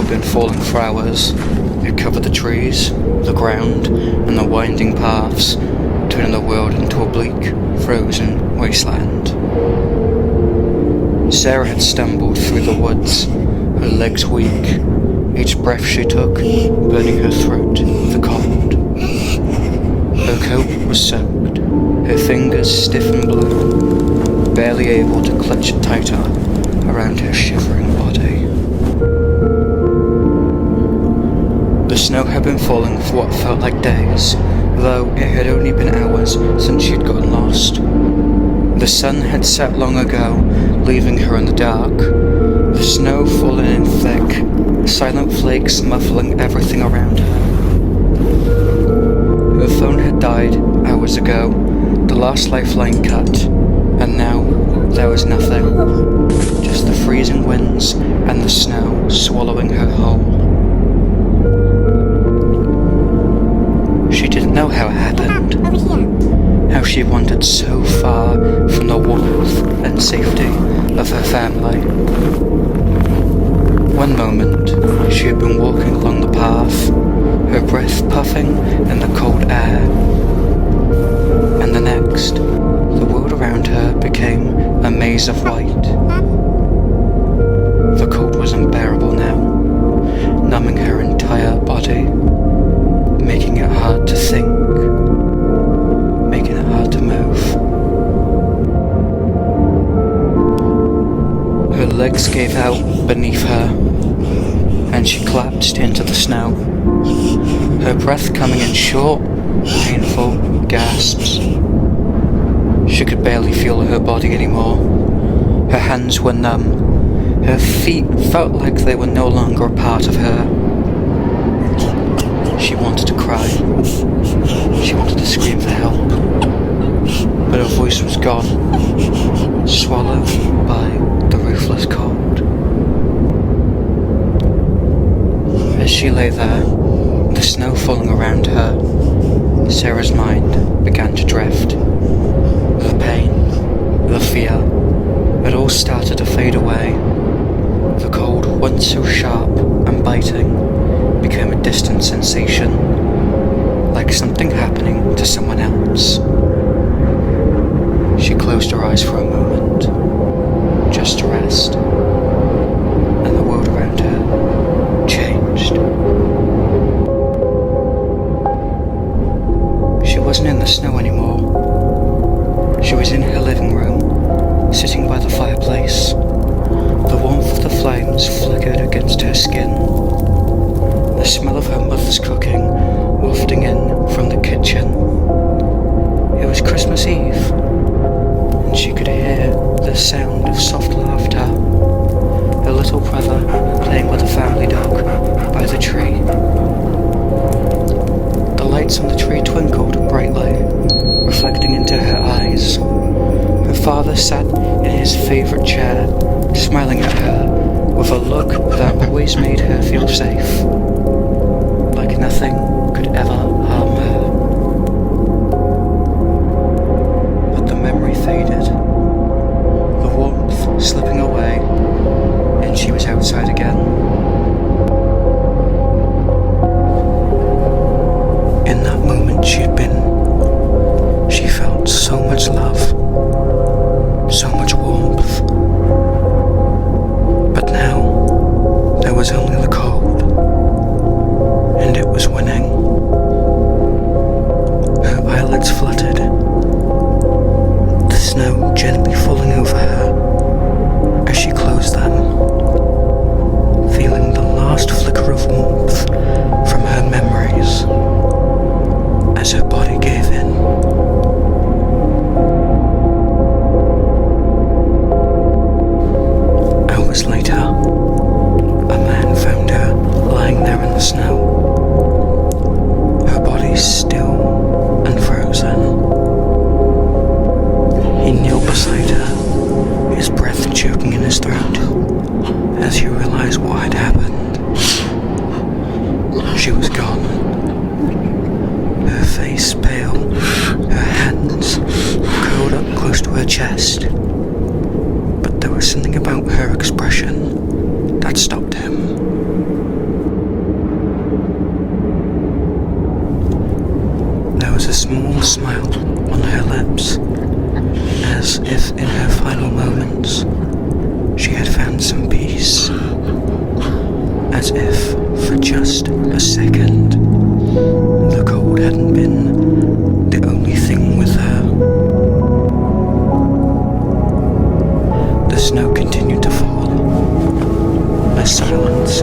had been falling for hours. It covered the trees, the ground, and the winding paths, turning the world into a bleak, frozen wasteland. Sarah had stumbled through the woods, her legs weak, each breath she took burning her throat with the cold. Her coat was soaked, her fingers stiff and blue, barely able to clutch it tighter around her shivering body. The snow had been falling for what felt like days, though it had only been hours since she had gotten lost. The sun had set long ago, leaving her in the dark, the snow falling in thick, silent flakes muffling everything around her. Her phone had died hours ago, the last lifeline cut, and now there was nothing, just the freezing winds and the snow swallowing her whole. She didn't know how it happened, how she wandered so far from the warmth and safety of her family. One moment, she had been walking along the path, her breath puffing in the cold air. And the next, the world around her became a maze of white. The cold was unbearable now, numbing her entire body, making it hard to think, making it hard to move. Her legs gave out beneath her, and she collapsed into the snow, her breath coming in short, painful gasps. She could barely feel her body anymore. Her hands were numb. Her feet felt like they were no longer a part of her. She wanted to cry. She wanted to scream for help. But her voice was gone, swallowed by the ruthless cold. As she lay there, the snow falling around her, Sarah's mind began to drift. The pain, the fear, it all started to fade away. The cold, once so sharp and biting, became a distant sensation, like something happening to someone else. She closed her eyes for a moment, just to rest, and the world around her changed. She wasn't in the snow anymore. She was in her living room, sitting by the fireplace. The warmth of the flames flickered against her skin. The smell of her mother's cooking wafting in from the kitchen. It was Christmas Eve, and she could hear the sound of soft laughter. Her little brother playing with a family dog by the tree. The lights on the tree twinkled brightly, reflecting into her eyes. Her father sat in his favourite chair, smiling at her with a look that always made her feel safe, like nothing could ever harm her. But the memory faded, the warmth slipping away, and she was outside again. In that moment she felt so much love, so much warmth. But now, there was only the cold, and it was winning. Her eyelids fluttered, the snow gently falling over her as she closed them, feeling the last flicker of warmth from her memories as her body gave in. Hours later, a man found her lying there in the snow, her body still and frozen. He knelt beside her, his breath choking in his throat, as he realized what had happened. She was gone, her face pale, her hands curled up close to her chest. But there was something about her expression that stopped him. silence, she had found some peace. As if, for just a second, the cold hadn't been the only thing with her. The snow continued to fall. A silence